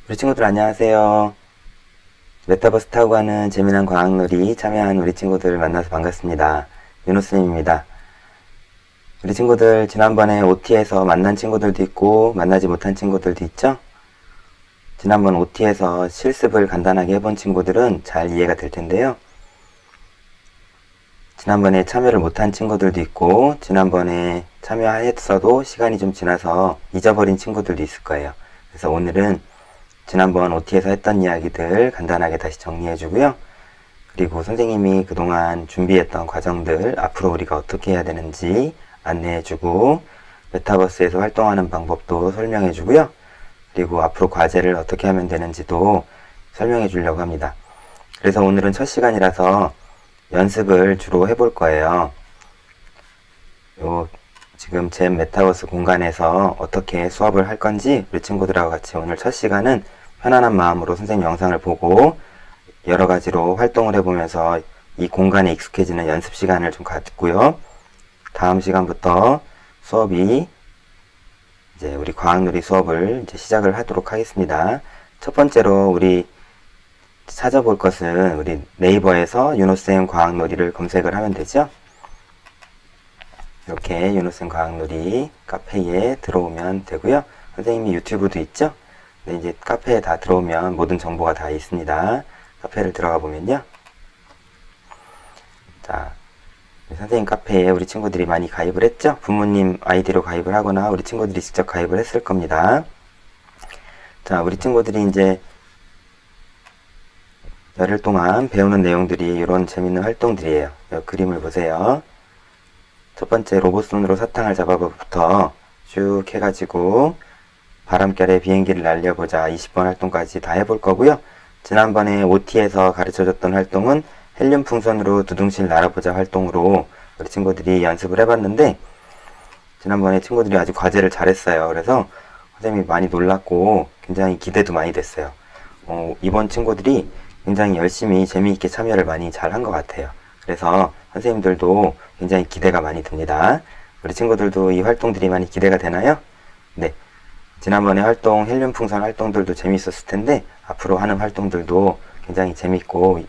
우리 친구들 안녕하세요. 메타버스 타고 가는 재미난 과학놀이 참여한 우리 친구들 만나서 반갑습니다. 윤호쌤입니다. 우리 친구들 지난번에 OT에서 만난 친구들도 있고 만나지 못한 친구들도 있죠? 지난번 OT에서 실습을 간단하게 해본 친구들은 잘 이해가 될 텐데요. 지난번에 참여를 못한 친구들도 있고 지난번에 참여했어도 시간이 좀 지나서 잊어버린 친구들도 있을 거예요. 그래서 오늘은 지난번 OT에서 했던 이야기들 간단하게 다시 정리해 주고요. 그리고 선생님이 그동안 준비했던 과정들, 앞으로 우리가 어떻게 해야 되는지 안내해 주고, 메타버스에서 활동하는 방법도 설명해 주고요. 그리고 앞으로 과제를 어떻게 하면 되는지도 설명해 주려고 합니다. 그래서 오늘은 첫 시간이라서 연습을 주로 해볼 거예요. 지금 제 메타버스 공간에서 어떻게 수업을 할 건지 우리 친구들하고 같이 오늘 첫 시간은 편안한 마음으로 선생님 영상을 보고 여러 가지로 활동을 해보면서 이 공간에 익숙해지는 연습 시간을 좀 갖고요. 다음 시간부터 수업이 이제 우리 과학놀이 수업을 이제 시작을 하도록 하겠습니다. 첫 번째로 우리 찾아볼 것은 우리 네이버에서 윤호쌤 과학놀이를 검색을 하면 되죠. 이렇게 윤호쌤 과학놀이 카페에 들어오면 되고요. 선생님이 유튜브도 있죠. 네, 이제 카페에 다 들어오면 모든 정보가 다 있습니다. 카페를 들어가 보면요. 자, 선생님 카페에 우리 친구들이 많이 가입을 했죠. 부모님 아이디로 가입을 하거나 우리 친구들이 직접 가입을 했을 겁니다. 자, 우리 친구들이 이제 열흘 동안 배우는 내용들이 이런 재밌는 활동들이에요. 이 그림을 보세요. 첫 번째 로봇손으로 사탕을 잡아부터 쭉 해가지고 바람결에 비행기를 날려보자 20번 활동까지 다 해볼 거고요. 지난번에 OT에서 가르쳐줬던 활동은 헬륨 풍선으로 두둥실 날아보자 활동으로 우리 친구들이 연습을 해봤는데 지난번에 친구들이 아주 과제를 잘했어요. 그래서 선생님이 많이 놀랐고 굉장히 기대도 많이 됐어요. 이번 친구들이 굉장히 열심히 재미있게 참여를 많이 잘 한 것 같아요. 그래서 선생님들도 굉장히 기대가 많이 듭니다. 우리 친구들도 이 활동들이 많이 기대가 되나요? 네. 지난번에 활동, 헬륨 풍선 활동들도 재밌었을 텐데 앞으로 하는 활동들도 굉장히 재밌고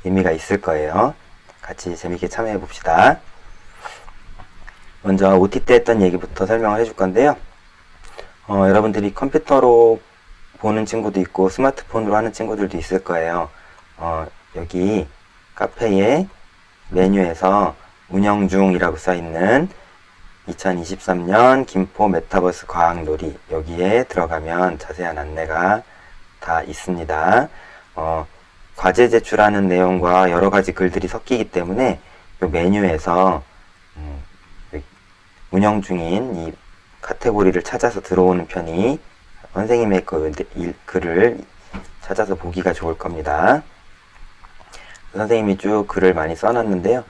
의미가 있을 거예요. 같이 재밌게 참여해 봅시다. 먼저 OT 때 했던 얘기부터 설명을 해줄 건데요. 여러분들이 컴퓨터로 보는 친구도 있고 스마트폰으로 하는 친구들도 있을 거예요. 여기 카페에 메뉴에서 운영 중이라고 써있는 2023년 김포 메타버스 과학놀이 여기에 들어가면 자세한 안내가 다 있습니다. 과제 제출하는 내용과 여러 가지 글들이 섞이기 때문에 이 메뉴에서 운영 중인 이 카테고리를 찾아서 들어오는 편이 선생님의 글을 찾아서 보기가 좋을 겁니다. 선생님이 쭉 글을 많이 써놨는데요.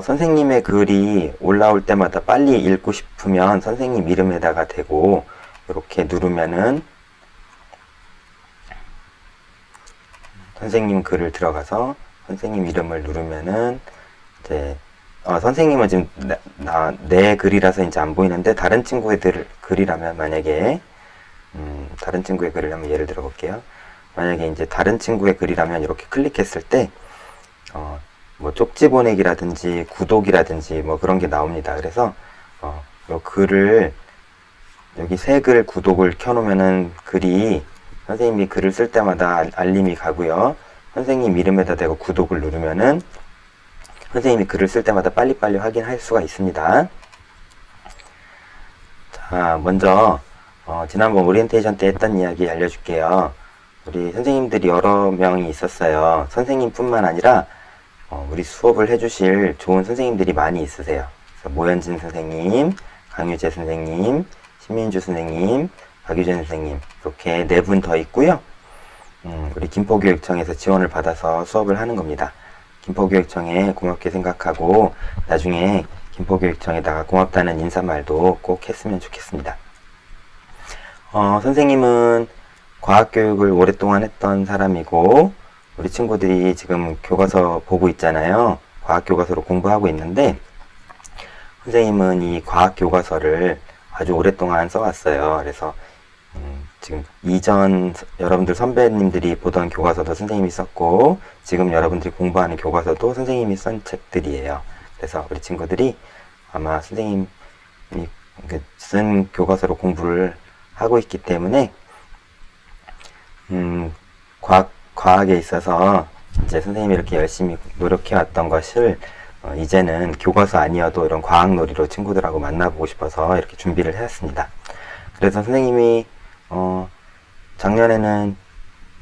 선생님의 글이 올라올 때마다 빨리 읽고 싶으면 선생님 이름에다가 대고 이렇게 누르면은 선생님 글을 들어가서 선생님 이름을 누르면은 이제 선생님은 지금 내 글이라서 이제 안 보이는데 다른 친구의 글이라면 만약에 다른 친구의 글을 한번 예를 들어 볼게요. 만약에 이제 다른 친구의 글이라면 이렇게 클릭했을 때 뭐 쪽지 보내기라든지 구독이라든지 뭐 그런 게 나옵니다. 그래서 요 글을 여기 새 글 구독을 켜놓으면은 글이 선생님이 글을 쓸 때마다 알림이 가고요. 선생님 이름에다 대고 구독을 누르면은 선생님이 글을 쓸 때마다 빨리빨리 확인할 수가 있습니다. 자, 먼저 지난번 오리엔테이션 때 했던 이야기 알려줄게요. 우리 선생님들이 여러 명이 있었어요. 선생님뿐만 아니라 우리 수업을 해주실 좋은 선생님들이 많이 있으세요. 그래서 모현진 선생님, 강유재 선생님, 신민주 선생님, 박유재 선생님 이렇게 4분 더 있고요. 우리 김포교육청에서 지원을 받아서 수업을 하는 겁니다. 김포교육청에 고맙게 생각하고 나중에 김포교육청에다가 고맙다는 인사말도 꼭 했으면 좋겠습니다. 선생님은 과학교육을 오랫동안 했던 사람이고 우리 친구들이 지금 교과서 보고 있잖아요. 과학교과서로 공부하고 있는데 선생님은 이 과학교과서를 아주 오랫동안 써왔어요. 그래서 지금 이전 여러분들 선배님들이 보던 교과서도 선생님이 썼고, 지금 여러분들이 공부하는 교과서도 선생님이 쓴 책들이에요. 그래서 우리 친구들이 아마 선생님이 쓴 교과서로 공부를 하고 있기 때문에, 과학에 있어서 이제 선생님이 이렇게 열심히 노력해왔던 것을 이제는 교과서 아니어도 이런 과학놀이로 친구들하고 만나보고 싶어서 이렇게 준비를 해왔습니다. 그래서 선생님이 작년에는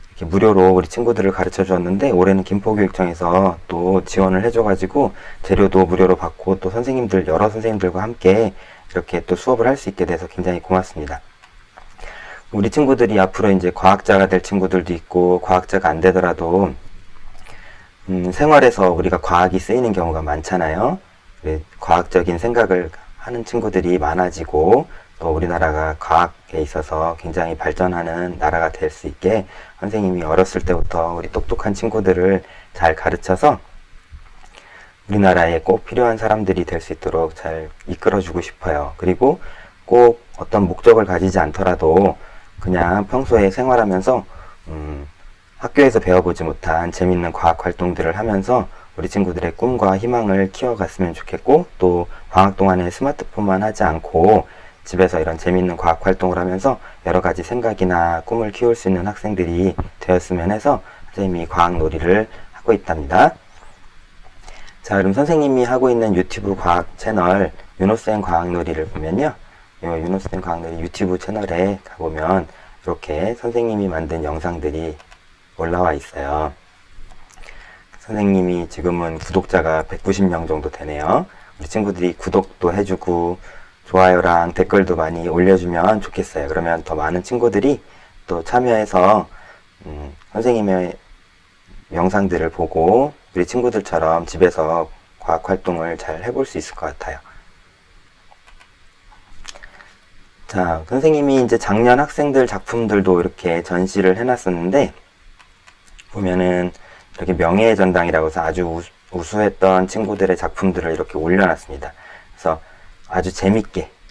이렇게 무료로 우리 친구들을 가르쳐 주었는데, 올해는 김포교육청에서 또 지원을 해줘가지고 재료도 무료로 받고, 또 여러 선생님들과 함께 이렇게 또 수업을 할 수 있게 돼서 굉장히 고맙습니다. 우리 친구들이 앞으로 이제 과학자가 될 친구들도 있고, 과학자가 안 되더라도 생활에서 우리가 과학이 쓰이는 경우가 많잖아요. 과학적인 생각을 하는 친구들이 많아지고, 또 우리나라가 과학에 있어서 굉장히 발전하는 나라가 될 수 있게 선생님이 어렸을 때부터 우리 똑똑한 친구들을 잘 가르쳐서 우리나라에 꼭 필요한 사람들이 될 수 있도록 잘 이끌어주고 싶어요. 그리고 꼭 어떤 목적을 가지지 않더라도 그냥 평소에 생활하면서 학교에서 배워보지 못한 재밌는 과학 활동들을 하면서 우리 친구들의 꿈과 희망을 키워갔으면 좋겠고, 또 방학 동안에 스마트폰만 하지 않고 집에서 이런 재밌는 과학 활동을 하면서 여러 가지 생각이나 꿈을 키울 수 있는 학생들이 되었으면 해서 선생님이 과학놀이를 하고 있답니다. 자, 그럼 선생님이 하고 있는 유튜브 과학 채널 윤호쌤 과학놀이를 보면요, 윤호쌤 과학놀이 유튜브 채널에 가보면 이렇게 선생님이 만든 영상들이 올라와 있어요. 선생님이 지금은 구독자가 190명 정도 되네요. 우리 친구들이 구독도 해주고 좋아요랑 댓글도 많이 올려주면 좋겠어요. 그러면 더 많은 친구들이 또 참여해서 선생님의 영상들을 보고 우리 친구들처럼 집에서 과학활동을 잘 해볼 수 있을 것 같아요. 자, 선생님이 이제 작년 학생들 작품들도 이렇게 전시를 해놨었는데, 보면은 이렇게 명예의 전당이라고 해서 아주 우수했던 친구들의 작품들을 이렇게 올려놨습니다. 그래서 아주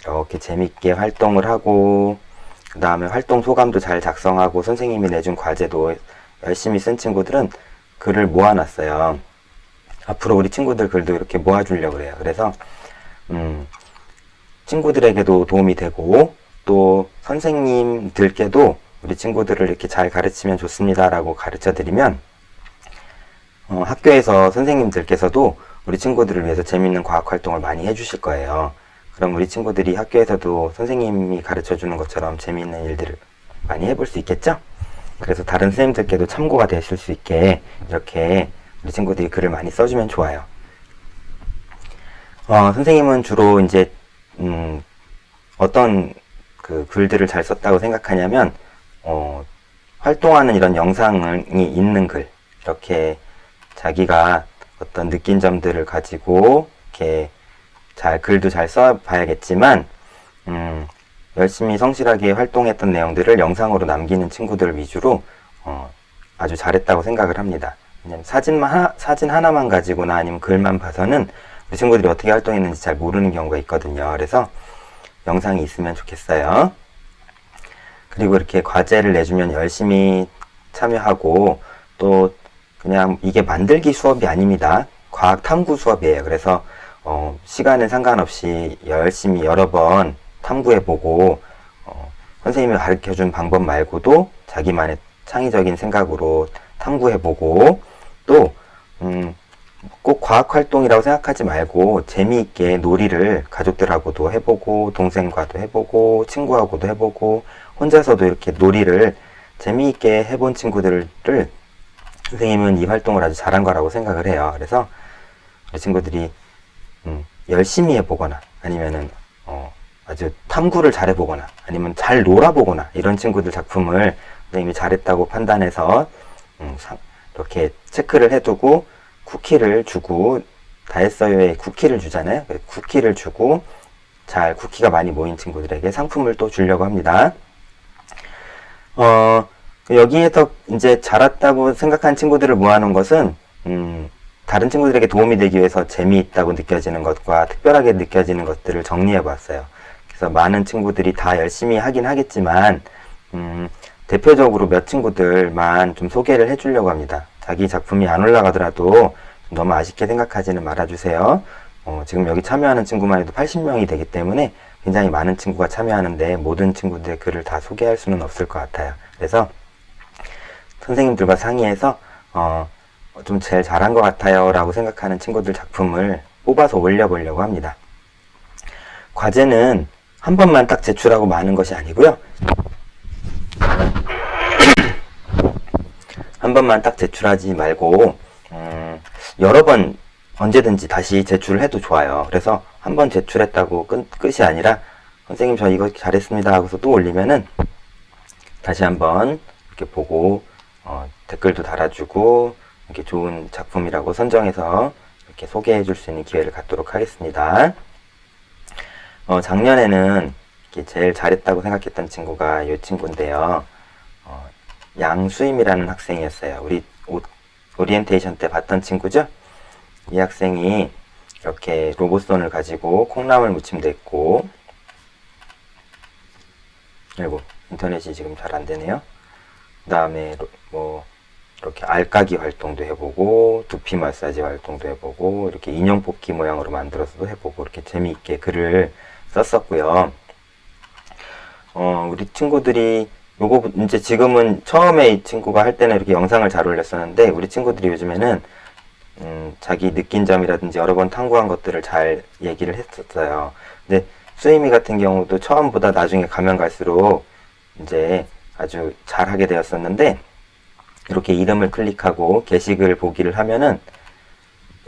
이렇게 재밌게 활동을 하고, 그 다음에 활동 소감도 잘 작성하고, 선생님이 내준 과제도 열심히 쓴 친구들은 글을 모아놨어요. 앞으로 우리 친구들 글도 이렇게 모아주려고 해요. 그래서 친구들에게도 도움이 되고, 또 선생님들께도 우리 친구들을 이렇게 잘 가르치면 좋습니다 라고 가르쳐 드리면 학교에서 선생님들께서도 우리 친구들을 위해서 재밌는 과학 활동을 많이 해주실 거예요. 그럼 우리 친구들이 학교에서도 선생님이 가르쳐 주는 것처럼 재미있는 일들을 많이 해볼 수 있겠죠? 그래서 다른 선생님들께도 참고가 되실 수 있게 이렇게 우리 친구들이 글을 많이 써주면 좋아요. 선생님은 주로 이제 어떤 그 글들을 잘 썼다고 생각하냐면 활동하는 이런 영상이 있는 글, 이렇게 자기가 어떤 느낀 점들을 가지고 이렇게 글도 잘 써봐야겠지만 열심히 성실하게 활동했던 내용들을 영상으로 남기는 친구들 위주로 아주 잘했다고 생각을 합니다. 왜냐면 사진 하나만 가지고나 아니면 글만 봐서는 우리 친구들이 어떻게 활동했는지 잘 모르는 경우가 있거든요. 그래서 영상이 있으면 좋겠어요. 그리고 이렇게 과제를 내주면 열심히 참여하고, 또 그냥 이게 만들기 수업이 아닙니다. 과학 탐구 수업이에요. 그래서 시간에 상관없이 열심히 여러 번 탐구해보고, 선생님이 가르쳐준 방법 말고도 자기만의 창의적인 생각으로 탐구해보고, 또 꼭 과학활동이라고 생각하지 말고 재미있게 놀이를 가족들하고도 해보고, 동생과도 해보고, 친구하고도 해보고, 혼자서도 이렇게 놀이를 재미있게 해본 친구들을 선생님은 이 활동을 아주 잘한 거라고 생각을 해요. 그래서 우리 친구들이 열심히 해보거나, 아니면은 아주 탐구를 잘 해보거나, 아니면 잘 놀아보거나, 이런 친구들 작품을 선생님이 잘했다고 판단해서 이렇게 체크를 해두고 쿠키를 주고, 다 했어요에 쿠키를 주잖아요. 쿠키를 주고 쿠키가 많이 모인 친구들에게 상품을 또 주려고 합니다. 여기에서 이제 잘했다고 생각한 친구들을 모아놓은 것은 다른 친구들에게 도움이 되기 위해서 재미있다고 느껴지는 것과 특별하게 느껴지는 것들을 정리해 보았어요. 그래서 많은 친구들이 다 열심히 하긴 하겠지만 대표적으로 몇 친구들만 좀 소개를 해주려고 합니다. 자기 작품이 안 올라가더라도 너무 아쉽게 생각하지는 말아주세요. 지금 여기 참여하는 친구만 해도 80명이 되기 때문에 굉장히 많은 친구가 참여하는데 모든 친구들의 글을 다 소개할 수는 없을 것 같아요. 그래서 선생님들과 상의해서 좀 제일 잘한 것 같아요 라고 생각하는 친구들 작품을 뽑아서 올려보려고 합니다. 과제는 한 번만 딱 제출하고 마는 것이 아니고요. 한 번만 딱 제출하지 말고 여러 번 언제든지 다시 제출을 해도 좋아요. 그래서 한 번 제출했다고 끝이 아니라 선생님 저 이거 잘했습니다 하고서 또 올리면은 다시 한번 이렇게 보고 댓글도 달아주고 이렇게 좋은 작품이라고 선정해서 이렇게 소개해 줄 수 있는 기회를 갖도록 하겠습니다. 작년에는 이렇게 제일 잘했다고 생각했던 친구가 이 친구인데요. 양수임이라는 학생이었어요. 우리 오리엔테이션 때 봤던 친구죠? 이 학생이 이렇게 로봇손을 가지고 콩나물 무침도 했고, 아이고 인터넷이 지금 잘 안 되네요. 그 다음에 뭐 이렇게 알까기 활동도 해보고 두피 마사지 활동도 해보고 이렇게 인형 뽑기 모양으로 만들어서도 해보고 이렇게 재미있게 글을 썼었고요. 우리 친구들이 요거 이제 지금은 처음에 이 친구가 할 때는 이렇게 영상을 잘 올렸었는데 우리 친구들이 요즘에는 자기 느낀 점이라든지 여러 번 탐구한 것들을 잘 얘기를 했었어요. 근데 수임이 같은 경우도 처음보다 나중에 가면 갈수록 이제 아주 잘하게 되었었는데 이렇게 이름을 클릭하고 게시글 보기를 하면은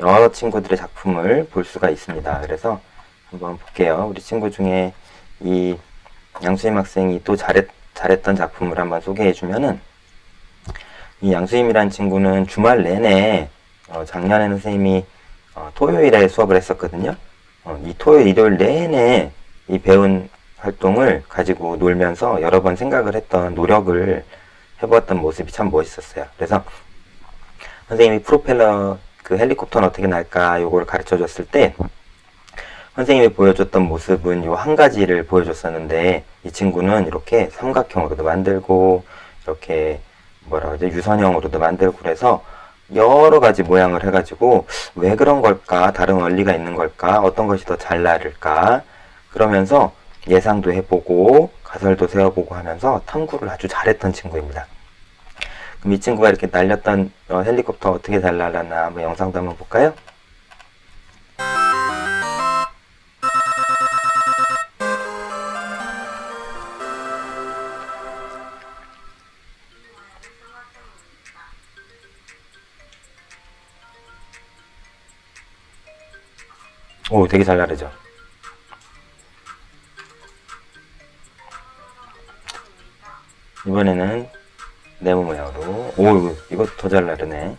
여러 친구들의 작품을 볼 수가 있습니다. 그래서 한번 볼게요. 우리 친구 중에 이 양수임 학생이 또 잘했던 작품을 한번 소개해 주면은 이 양수임이라는 친구는 주말 내내 작년에는 선생님이 토요일에 수업을 했었거든요. 이 토요일, 일요일 내내 이 배운 활동을 가지고 놀면서 여러 번 생각을 했던 노력을 해보았던 모습이 참 멋있었어요. 그래서 선생님이 프로펠러 그 헬리콥터는 어떻게 날까 요걸 가르쳐 줬을 때 선생님이 보여줬던 모습은 요 한 가지를 보여줬었는데 이 친구는 이렇게 삼각형으로도 만들고 이렇게 뭐라 그러죠? 유선형으로도 만들고 그래서 여러 가지 모양을 해가지고 왜 그런 걸까? 다른 원리가 있는 걸까? 어떤 것이 더 잘 나를까? 그러면서 예상도 해보고 가설도 세워보고 하면서 탐구를 아주 잘했던 친구입니다. 그럼 이 친구가 이렇게 날렸던 헬리콥터 어떻게 잘 날랐나 한번 영상도 한번 볼까요? 오, 되게 잘 나르죠? 이번에는 네모 모양으로. 오, 이거 더 잘 나르네.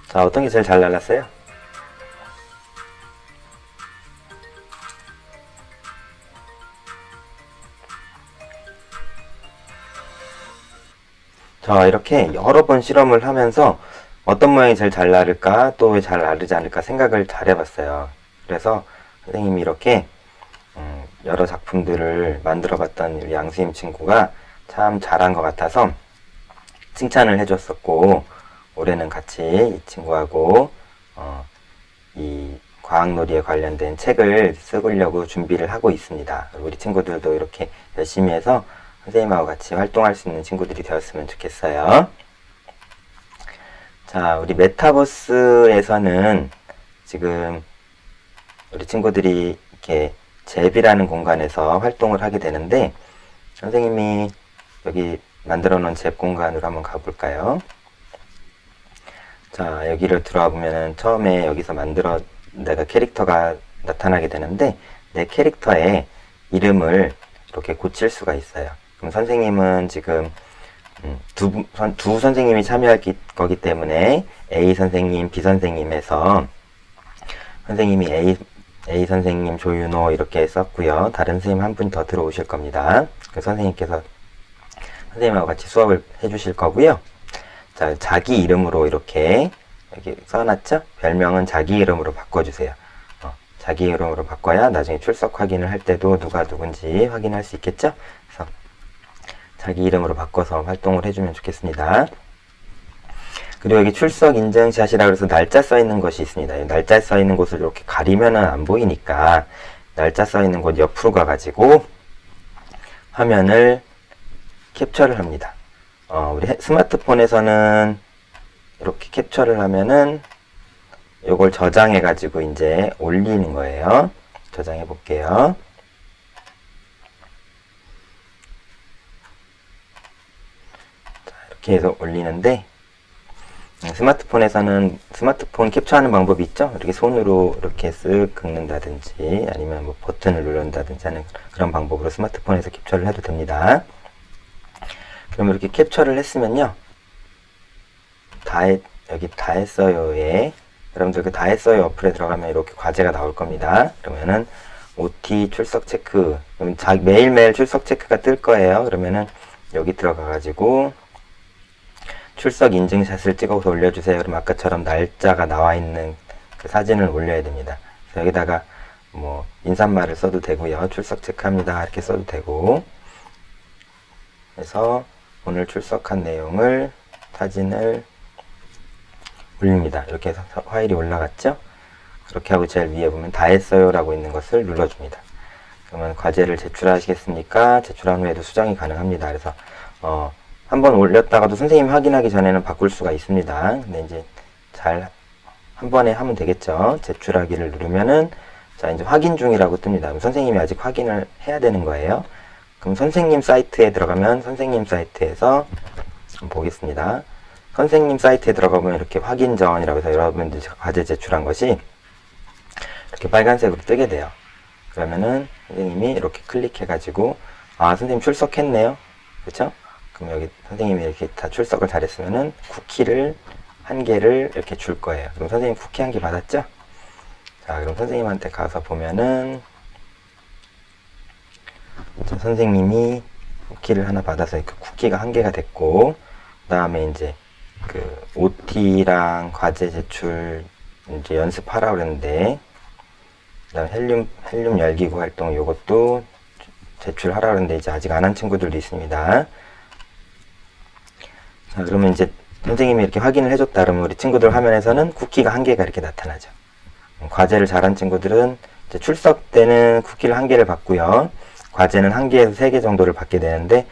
자, 어떤 게 제일 잘 날랐어요? 자, 이렇게 여러 번 실험을 하면서 어떤 모양이 제일 잘 나를까, 또 왜 잘 나르지 않을까 생각을 잘 해봤어요. 그래서 선생님이 이렇게 여러 작품들을 만들어 봤던 우리 양수임 친구가 참 잘한 것 같아서 칭찬을 해줬었고, 올해는 같이 이 친구하고 이 과학놀이에 관련된 책을 쓰려고 준비를 하고 있습니다. 우리 친구들도 이렇게 열심히 해서 선생님하고 같이 활동할 수 있는 친구들이 되었으면 좋겠어요. 자, 우리 메타버스에서는 지금 우리 친구들이 이렇게 잽이라는 공간에서 활동을 하게 되는데 선생님이 여기 만들어 놓은 잽 공간으로 한번 가볼까요? 자, 여기를 들어와 보면은 처음에 여기서 내가 캐릭터가 나타나게 되는데 내 캐릭터의 이름을 이렇게 고칠 수가 있어요. 그럼 선생님은 지금 두 선생님이 참여할 거기 때문에 A 선생님, B 선생님 해서 선생님이 A 선생님 조윤호 이렇게 썼고요. 다른 선생님 한 분 더 들어오실 겁니다. 그 선생님께서 선생님하고 같이 수업을 해주실 거고요. 자, 자기 이름으로 이렇게 여기 써놨죠? 별명은 자기 이름으로 바꿔주세요. 자기 이름으로 바꿔야 나중에 출석 확인을 할 때도 누가 누군지 확인할 수 있겠죠? 그래서 자기 이름으로 바꿔서 활동을 해주면 좋겠습니다. 그리고 여기 출석 인증샷이라고 해서 날짜 써 있는 것이 있습니다. 날짜 써 있는 곳을 이렇게 가리면은 안 보이니까 날짜 써 있는 곳 옆으로 가가지고 화면을 캡처를 합니다. 우리 스마트폰에서는 이렇게 캡처를 하면은 요걸 저장해 가지고 이제 올리는 거예요. 저장해 볼게요. 자, 이렇게 해서 올리는데 스마트폰에서는 스마트폰 캡처하는 방법이 있죠. 이렇게 손으로 이렇게 쓱 긁는다든지 아니면 뭐 버튼을 누른다든지 하는 그런 방법으로 스마트폰에서 캡처를 해도 됩니다. 그럼 이렇게 캡처를 했으면요. 여기 다 했어요에 여러분들 그 다 했어요 어플에 들어가면 이렇게 과제가 나올 겁니다. 그러면은 OT 출석 체크, 그럼 매일매일 출석 체크가 뜰 거예요. 그러면은 여기 들어가 가지고 출석 인증샷을 찍어서 올려주세요. 그럼 아까처럼 날짜가 나와 있는 그 사진을 올려야 됩니다. 그래서 여기다가 뭐 인사말을 써도 되고요. 출석 체크합니다 이렇게 써도 되고, 그래서 오늘 출석한 내용을 사진을 올립니다. 이렇게 해서 파일이 올라갔죠? 그렇게 하고 제일 위에 보면 다 했어요 라고 있는 것을 눌러줍니다. 그러면 과제를 제출하시겠습니까? 제출한 후에도 수정이 가능합니다. 그래서 한번 올렸다가도 선생님이 확인하기 전에는 바꿀 수가 있습니다. 근데 이제 한 번에 하면 되겠죠? 제출하기를 누르면은 자 이제 확인 중이라고 뜹니다. 그럼 선생님이 아직 확인을 해야 되는 거예요. 그럼 선생님 사이트에 들어가면 선생님 사이트에서 한번 보겠습니다. 선생님 사이트에 들어가보면 이렇게 확인 전이라고 해서 여러분들이 과제 제출한 것이 이렇게 빨간색으로 뜨게 돼요. 그러면은 선생님이 이렇게 클릭해가지고 선생님 출석했네요. 그렇죠? 그럼 여기 선생님이 이렇게 다 출석을 잘했으면은 쿠키를 한 개를 이렇게 줄 거예요. 그럼 선생님 쿠키 한 개 받았죠? 자, 그럼 선생님한테 가서 보면은 선생님이 쿠키를 하나 받아서 그 쿠키가 한 개가 됐고, 그 다음에 이제 그 OT랑 과제 제출 이제 연습하라고 그랬는데, 그 다음 헬륨 열기구 활동 요것도 제출하라고 그랬는데 이제 아직 안 한 친구들도 있습니다. 자, 그러면 이제 선생님이 이렇게 확인을 해줬다 그러면 우리 친구들 화면에서는 쿠키가 한 개가 이렇게 나타나죠. 과제를 잘한 친구들은 이제 출석 때는 쿠키를 한 개를 받고요. 과제는 한 개에서 3개 정도를 받게 되는데,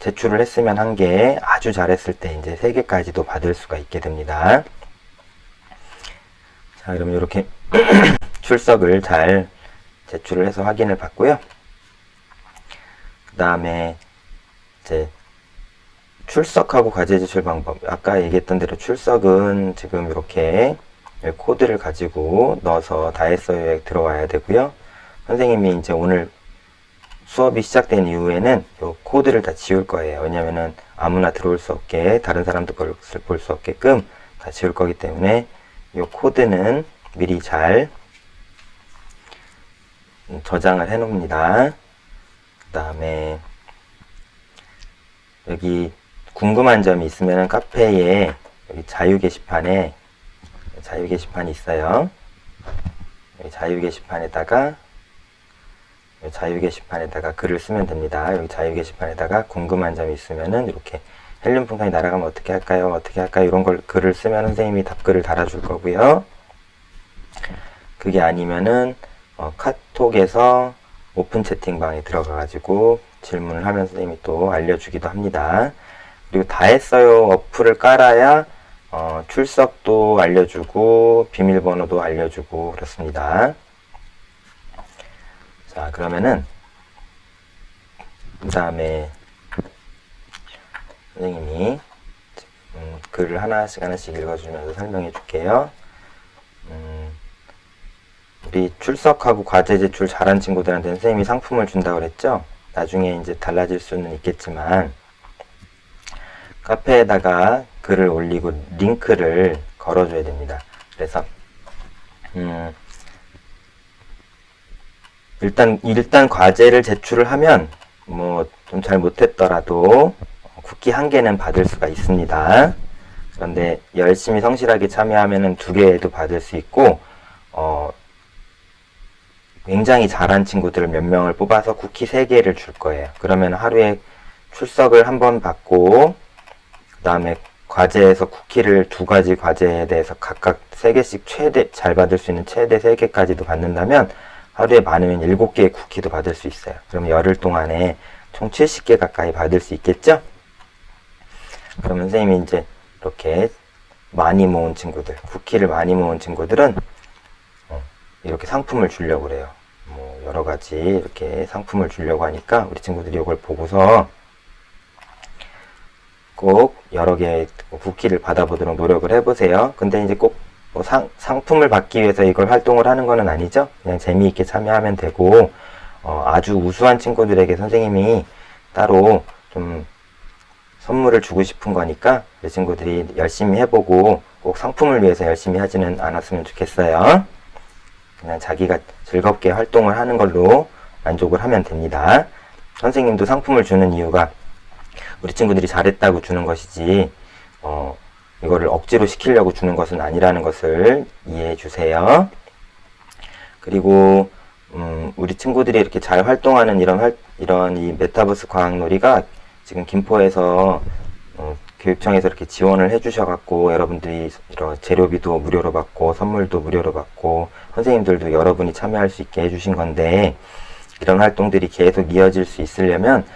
제출을 했으면 한 개, 아주 잘했을 때 이제 3개까지도 받을 수가 있게 됩니다. 자, 그러면 이렇게 출석을 잘 제출을 해서 확인을 받고요. 그 다음에 이제 출석하고 과제 제출 방법. 아까 얘기했던 대로 출석은 지금 이렇게 코드를 가지고 넣어서 다 했어요에 들어와야 되고요. 선생님이 이제 오늘 수업이 시작된 이후에는 이 코드를 다 지울 거예요. 왜냐면은 아무나 들어올 수 없게, 다른 사람도 볼 수 없게끔 다 지울 거기 때문에 이 코드는 미리 잘 저장을 해 놓습니다. 그 다음에 여기 궁금한 점이 있으면 카페에 여기 자유 게시판이 있어요. 여기 자유 게시판에다가 글을 쓰면 됩니다. 여기 자유 게시판에다가 궁금한 점이 있으면은 이렇게 헬륨 풍선이 날아가면 어떻게 할까요? 이런 걸 글을 쓰면 선생님이 답글을 달아줄 거고요. 그게 아니면은 카톡에서 오픈 채팅방에 들어가가지고 질문을 하면 선생님이 또 알려주기도 합니다. 그리고 다 했어요 어플을 깔아야 출석도 알려주고 비밀번호도 알려주고 그렇습니다. 자, 그러면은 그 다음에 선생님이 글을 하나씩 읽어주면서 설명해 줄게요. 우리 출석하고 과제 제출 잘한 친구들한테 선생님이 상품을 준다고 그랬죠? 나중에 이제 달라질 수는 있겠지만 카페에다가 글을 올리고 링크를 걸어줘야 됩니다. 그래서 일단 과제를 제출을 하면 뭐 좀 잘 못했더라도 쿠키 한 개는 받을 수가 있습니다. 그런데 열심히 성실하게 참여하면은 2개도 받을 수 있고 굉장히 잘한 친구들 몇 명을 뽑아서 쿠키 3개를 줄 거예요. 그러면 하루에 출석을 한 번 받고, 그 다음에 과제에서 쿠키를 2가지 과제에 대해서 각각 3개씩 최대, 잘 받을 수 있는 최대 3개까지도 받는다면 하루에 많으면 7개의 쿠키도 받을 수 있어요. 그러면 열흘 동안에 총 70개 가까이 받을 수 있겠죠? 그러면 선생님이 이제 이렇게 많이 모은 친구들, 쿠키를 많이 모은 친구들은 이렇게 상품을 주려고 그래요. 뭐 여러 가지 이렇게 상품을 주려고 하니까 우리 친구들이 이걸 보고서 꼭 여러 개의 쿠키를 받아보도록 노력을 해보세요. 근데 이제 꼭 뭐 상품을 받기 위해서 이걸 활동을 하는 건 아니죠. 그냥 재미있게 참여하면 되고, 아주 우수한 친구들에게 선생님이 따로 좀 선물을 주고 싶은 거니까 그 친구들이 열심히 해보고 꼭 상품을 위해서 열심히 하지는 않았으면 좋겠어요. 그냥 자기가 즐겁게 활동을 하는 걸로 만족을 하면 됩니다. 선생님도 상품을 주는 이유가 우리 친구들이 잘했다고 주는 것이지 이거를 억지로 시키려고 주는 것은 아니라는 것을 이해해 주세요. 그리고 우리 친구들이 이렇게 잘 활동하는 이런 이 메타버스 과학놀이가 지금 김포에서 교육청에서 이렇게 지원을 해주셔갖고 여러분들이 이런 재료비도 무료로 받고 선물도 무료로 받고 선생님들도 여러분이 참여할 수 있게 해주신 건데, 이런 활동들이 계속 이어질 수 있으려면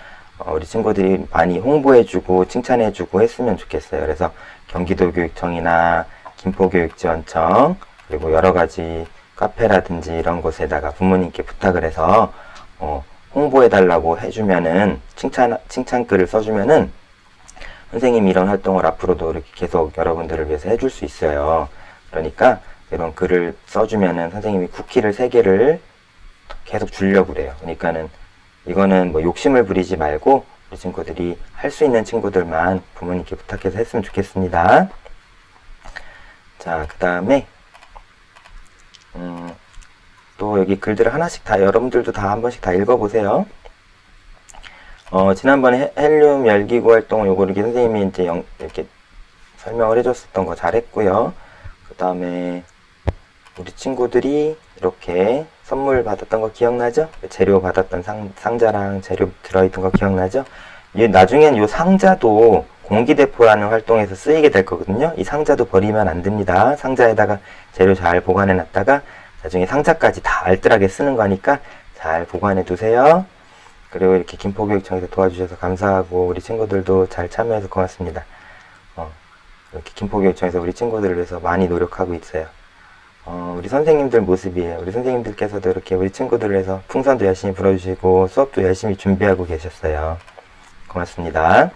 우리 친구들이 많이 홍보해주고 칭찬해주고 했으면 좋겠어요. 그래서 경기도교육청이나 김포교육지원청 그리고 여러가지 카페라든지 이런 곳에다가 부모님께 부탁을 해서 홍보해달라고 해주면은 칭찬글을 써주면은 선생님이 이런 활동을 앞으로도 이렇게 계속 여러분들을 위해서 해줄 수 있어요. 그러니까 이런 글을 써주면은 선생님이 쿠키를 3개를 계속 주려고 그래요. 그러니까는 이거는 뭐 욕심을 부리지 말고 우리 친구들이 할 수 있는 친구들만 부모님께 부탁해서 했으면 좋겠습니다. 자, 그 다음에 또 여기 글들을 하나씩 다 여러분들도 다 한 번씩 다 읽어보세요. 지난번에 헬륨 열기구 활동 요거 이렇게 선생님이 이제 이렇게 설명을 해줬었던 거 잘했고요. 그 다음에 우리 친구들이 이렇게 선물 받았던 거 기억나죠? 재료 받았던 상자랑 재료 들어있던 거 기억나죠? 나중엔 요 상자도 공기대포라는 활동에서 쓰이게 될 거거든요. 이 상자도 버리면 안 됩니다. 상자에다가 재료 잘 보관해 놨다가 나중에 상자까지 다 알뜰하게 쓰는 거니까 잘 보관해 두세요. 그리고 이렇게 김포교육청에서 도와주셔서 감사하고 우리 친구들도 잘 참여해서 고맙습니다. 이렇게 김포교육청에서 우리 친구들을 위해서 많이 노력하고 있어요. 우리 선생님들 모습이에요. 우리 선생님들께서도 이렇게 우리 친구들을 위해서 풍선도 열심히 불어주시고 수업도 열심히 준비하고 계셨어요. 고맙습니다.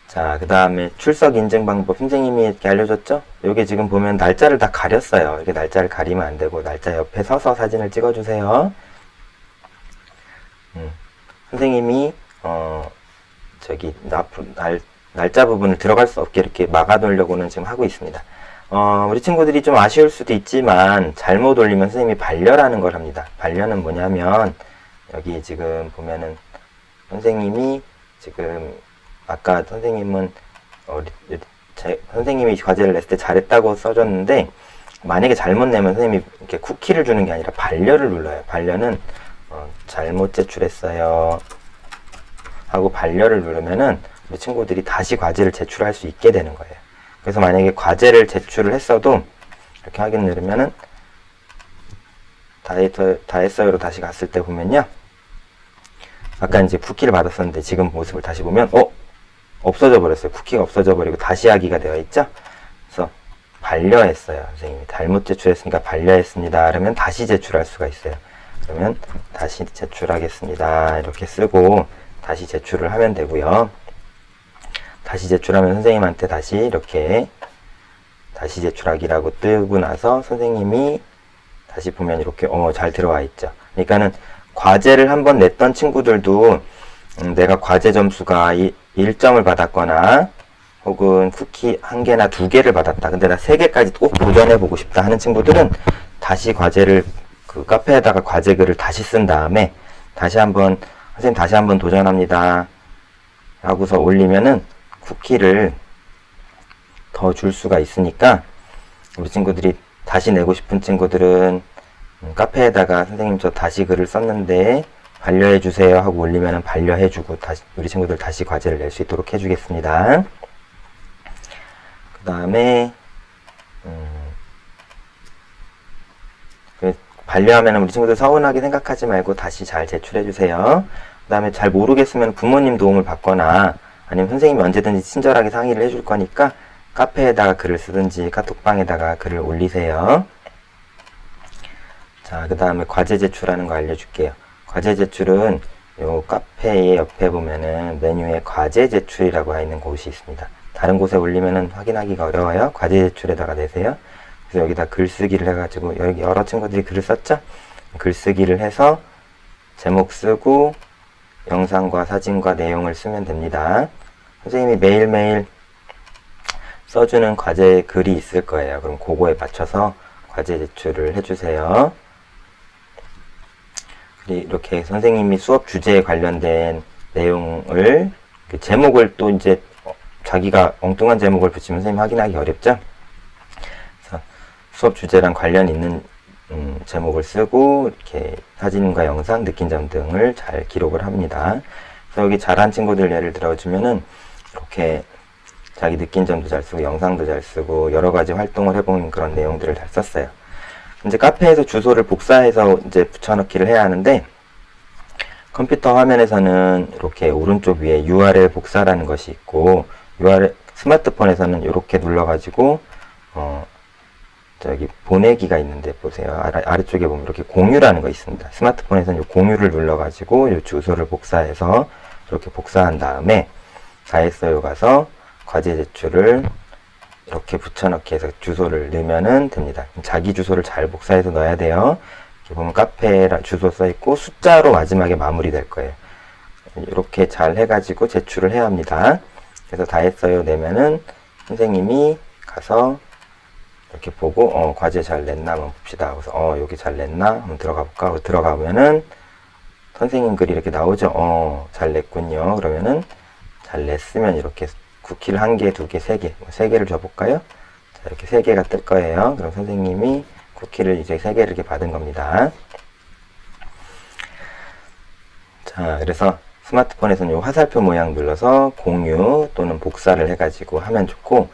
자, 그 다음에 출석 인증 방법 선생님이 이렇게 알려줬죠? 요게 지금 보면 날짜를 다 가렸어요. 이렇게 날짜를 가리면 안 되고 날짜 옆에 서서 사진을 찍어주세요. 선생님이 저기 날짜 부분을 들어갈 수 없게 이렇게 막아놓으려고는 지금 하고 있습니다. 우리 친구들이 좀 아쉬울 수도 있지만 잘못 올리면 선생님이 반려라는 걸 합니다. 반려는 뭐냐면 여기 지금 보면은 선생님이 지금 아까 선생님은 선생님이 과제를 냈을 때 잘했다고 써줬는데 만약에 잘못 내면 선생님이 이렇게 쿠키를 주는 게 아니라 반려를 눌러요. 반려는 잘못 제출했어요 하고 반려를 누르면은 우리 친구들이 다시 과제를 제출할 수 있게 되는 거예요. 그래서 만약에 과제를 제출을 했어도 이렇게 확인 누르면은 다 했어요로 다시 갔을 때 보면요, 아까 이제 쿠키를 받았었는데 지금 모습을 다시 보면 없어져 버렸어요. 쿠키가 없어져 버리고 다시 하기가 되어 있죠. 그래서 반려했어요. 선생님이 잘못 제출했으니까 반려했습니다. 그러면 다시 제출할 수가 있어요. 그러면 다시 제출하겠습니다. 이렇게 쓰고 다시 제출을 하면 되고요. 다시 제출하면 선생님한테 다시 이렇게 다시 제출하기라고 뜨고 나서 선생님이 다시 보면 이렇게 잘 들어와 있죠. 그러니까는 과제를 한번 냈던 친구들도 내가 과제 점수가 1점을 받았거나 혹은 쿠키 1개나 2개를 받았다. 근데 나 3개까지 꼭 도전해보고 싶다 하는 친구들은 다시 과제를 그 카페에다가 과제 글을 다시 쓴 다음에 다시 한번 선생님 다시 한번 도전합니다 하고서 올리면은 쿠키를 더 줄 수가 있으니까 우리 친구들이 다시 내고 싶은 친구들은 카페에다가 선생님 저 다시 글을 썼는데 반려해주세요 하고 올리면 반려해주고 다시 우리 친구들 다시 과제를 낼 수 있도록 해주겠습니다. 그 다음에 반려하면 우리 친구들 서운하게 생각하지 말고 다시 잘 제출해주세요. 그 다음에 잘 모르겠으면 부모님 도움을 받거나 아니면 선생님이 언제든지 친절하게 상의를 해줄 거니까 카페에다가 글을 쓰든지 카톡방에다가 글을 올리세요. 자, 그 다음에 과제 제출하는 거 알려줄게요. 과제 제출은 요 카페의 옆에 보면은 메뉴에 과제 제출이라고 있는 곳이 있습니다. 다른 곳에 올리면은 확인하기가 어려워요. 과제 제출에다가 내세요. 그래서 여기다 글쓰기를 해가지고 여기 여러 친구들이 글을 썼죠? 글쓰기를 해서 제목 쓰고 영상과 사진과 내용을 쓰면 됩니다. 선생님이 매일매일 써주는 과제 글이 있을 거예요. 그럼 그거에 맞춰서 과제 제출을 해주세요. 이렇게 선생님이 수업 주제에 관련된 내용을 제목을 또 이제 자기가 엉뚱한 제목을 붙이면 선생님 확인하기 어렵죠? 그래서 수업 주제랑 관련 있는 제목을 쓰고 이렇게 사진과 영상, 느낀 점 등을 잘 기록을 합니다. 그래서 여기 잘한 친구들 예를 들어주면은 이렇게 자기 느낀 점도 잘 쓰고 영상도 잘 쓰고 여러 가지 활동을 해본 그런 내용들을 잘 썼어요. 이제 카페에서 주소를 복사해서 이제 붙여넣기를 해야 하는데 컴퓨터 화면에서는 이렇게 오른쪽 위에 URL 복사라는 것이 있고 URL 스마트폰에서는 이렇게 눌러가지고 저기 보내기가 있는데 보세요. 아래쪽에 보면 이렇게 공유라는 거 있습니다. 스마트폰에서는 이 공유를 눌러가지고 이 주소를 복사해서 이렇게 복사한 다음에 다 했어요 가서 과제 제출을 이렇게 붙여넣기 해서 주소를 넣으면 됩니다. 자기 주소를 잘 복사해서 넣어야 돼요. 이렇게 보면 카페 주소 써있고 숫자로 마지막에 마무리될 거예요. 이렇게 잘 해가지고 제출을 해야 합니다. 그래서 다 했어요 내면은 선생님이 가서 이렇게 보고 과제 잘 냈나 한번 봅시다. 그래서 여기 잘 냈나 한번 들어가 볼까. 들어가면은 선생님 글이 이렇게 나오죠. 잘 냈군요. 그러면은 잘 냈으면 이렇게 쿠키를 1개, 2개, 3개, 3개를 줘볼까요? 자, 이렇게 3개가 뜰 거예요. 그럼 선생님이 쿠키를 이제 3개를 이렇게 받은 겁니다. 자, 그래서 스마트폰에서는 이 화살표 모양 눌러서 공유 또는 복사를 해가지고 하면 좋고,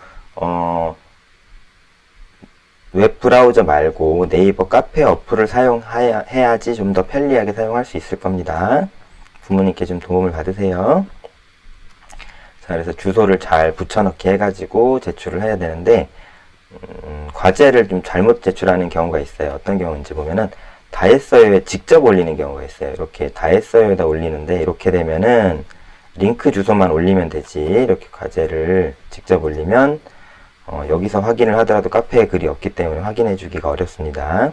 웹브라우저 말고 네이버 카페 어플을 사용해야지 좀 더 편리하게 사용할 수 있을 겁니다. 부모님께 좀 도움을 받으세요. 자, 그래서 주소를 잘 붙여넣기 해가지고 제출을 해야 되는데, 과제를 좀 잘못 제출하는 경우가 있어요. 어떤 경우인지 보면은, 다 했어요에 직접 올리는 경우가 있어요. 이렇게 다 했어요에다 올리는데, 이렇게 되면은, 링크 주소만 올리면 되지. 이렇게 과제를 직접 올리면, 여기서 확인을 하더라도 카페에 글이 없기 때문에 확인해 주기가 어렵습니다.